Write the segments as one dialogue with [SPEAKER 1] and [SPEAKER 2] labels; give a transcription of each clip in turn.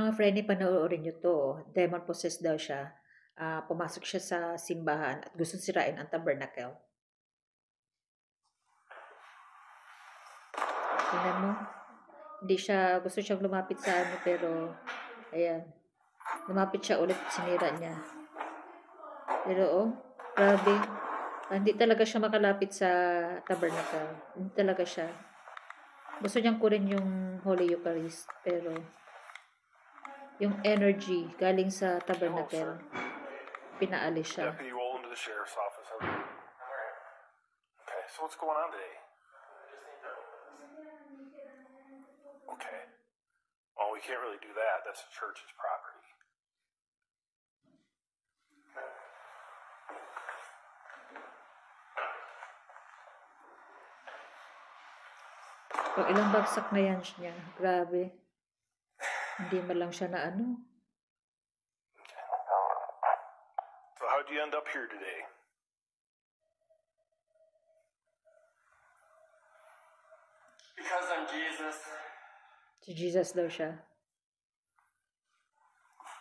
[SPEAKER 1] Mga friend, panoorin nyo to. Demon possessed daw siya. Pumasok siya sa simbahan at gusto sirain ang tabernacle. Tingnan mo. Hindi siya, gusto siyang lumapit sa ano, pero, ayan. Lumapit siya ulit, sinira niya. Pero, oh, grabe. Hindi talaga siya makalapit sa tabernacle. Hindi talaga siya. Gusto niyang kunin yung Holy Eucharist, pero, yung energy galing sa tabernacle, pinaalis siya.
[SPEAKER 2] Deputy, roll into the sheriff's office. Okay, so what's going on today? Okay. Well, we can't really do that. That's the church's property.
[SPEAKER 1] O, ilang bagsak na yan niya. Grabe. Hindi man lang siya na ano.
[SPEAKER 2] So how'd you end up here today?
[SPEAKER 3] Because I'm Jesus.
[SPEAKER 1] Si Jesus daw siya.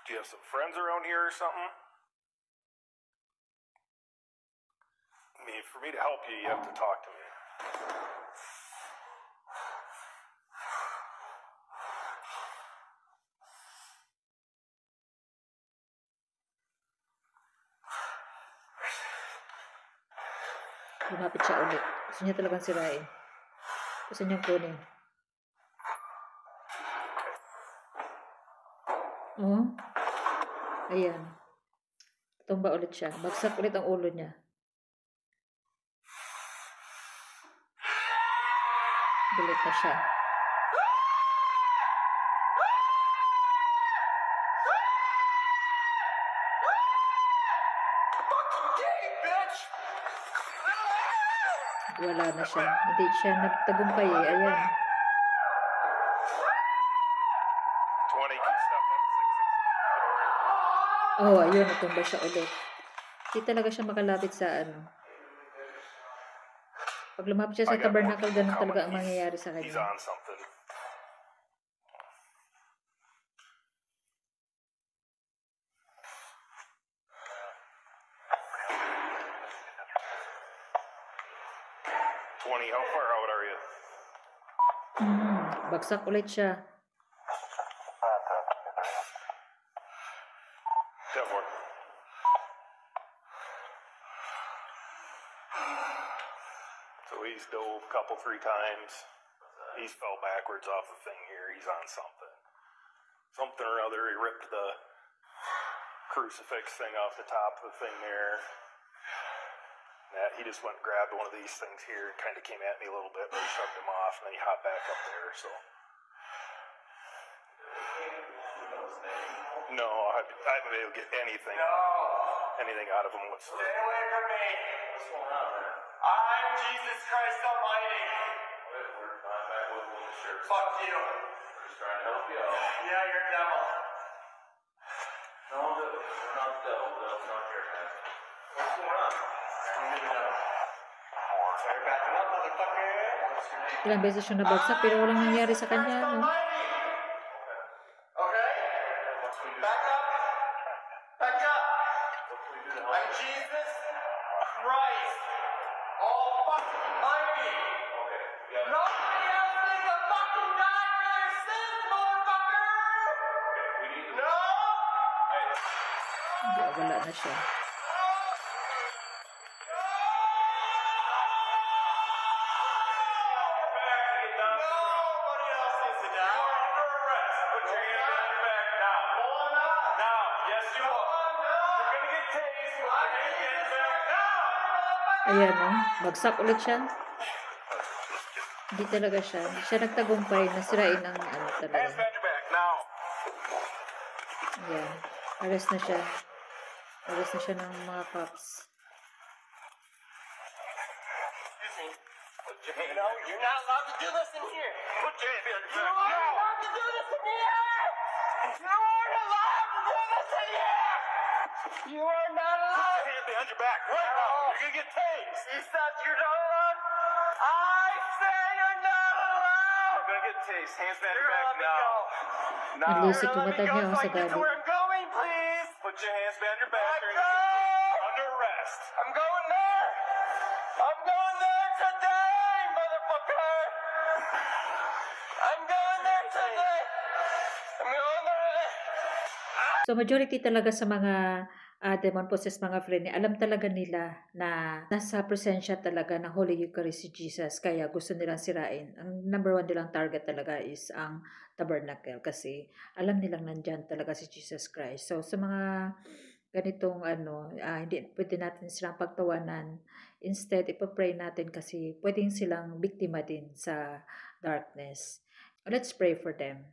[SPEAKER 2] Do you have some friends around here or something? I mean, for me to help you, you have to talk to me.
[SPEAKER 1] Lumapit siya ulit. Gusto niya talagang sirain. Gusto niyang kunin. Oh. Ayan. Tumba ulit siya. Bagsak ulit ang ulo niya. Bulit na siya. Wala na siya. Hindi siya nagtagumpay eh. Ayan.
[SPEAKER 2] 20, can you stop at 660?
[SPEAKER 1] Oh, ayun. Natumba siya ulit. Hindi talaga siya makalapit sa ano. Pag lumapit siya sa tabernacle, ganun talaga ang mangyayari sa
[SPEAKER 2] He's
[SPEAKER 1] kanya.
[SPEAKER 2] on something. How far out are you?
[SPEAKER 1] Bagsak ulit siya.
[SPEAKER 2] Definitely. So he's dove a couple, 3 times. He's fell backwards off the thing here. He's on something. Something or other. He ripped the crucifix thing off the top of the thing there. He just went and grabbed one of these things here and kind of came at me a little bit, but I shoved him off, and then he hopped back up there, so. No, I haven't been able to get anything out of him whatsoever.
[SPEAKER 3] Stay away from me. What's going on there? I'm Jesus Christ Almighty.
[SPEAKER 2] We're not back with the sheriff.
[SPEAKER 3] Fuck you.
[SPEAKER 2] We're just trying to help you out.
[SPEAKER 3] Yeah, you're a devil.
[SPEAKER 2] No, we're not the devil. The devil's not here, man. What's going on?
[SPEAKER 3] You're backing up, motherfucker. What's your name?
[SPEAKER 1] Ilang beses siya nabagsak pero walang nangyari sa kanya. No?
[SPEAKER 3] Okay? Back up. Back up. I'm Jesus Christ. All fucking mighty. Nobody else needs to fucking die for their sins, motherfucker. No.
[SPEAKER 1] Wala na siya. Ayan o. Bagsak ulit siya. Hindi talaga siya. Hindi siya nagtagumpay. Nasirain ang ano talaga. Ayan. Arrest na siya. Arrest na siya ng mga cops.
[SPEAKER 3] No, you're not allowed to do this in here. Put your hand behind your back. You aren't allowed to do this in here. You aren't allowed to do this in here. You are not allowed.
[SPEAKER 2] Put your hand behind your back right now. You're gonna get tased.
[SPEAKER 3] He said you're not allowed. I say you're not allowed.
[SPEAKER 2] You're
[SPEAKER 3] gonna get a taste. Hands behind your back now. Now.
[SPEAKER 1] Ang lisik yung mata niya
[SPEAKER 3] So
[SPEAKER 1] sa
[SPEAKER 3] I get to
[SPEAKER 1] gabi.
[SPEAKER 3] where I'm going, please. Put your hands behind your back.
[SPEAKER 2] You're
[SPEAKER 3] Go!
[SPEAKER 2] under arrest.
[SPEAKER 3] I'm going there. I'm going there today, motherfucker. I'm going there today. I'm going there today.
[SPEAKER 1] So majority talaga sa mga demon possessed mga friend, alam talaga nila na nasa presensya talaga ng Holy Eucharist si Jesus. Kaya gusto nilang sirain. Ang number one nilang target talaga is ang tabernacle kasi alam nilang nandyan talaga si Jesus Christ. So sa mga ganitong hindi pwede natin silang pagtawanan. Instead, ipapray natin kasi pwedeng silang biktima din sa darkness. Let's pray for them.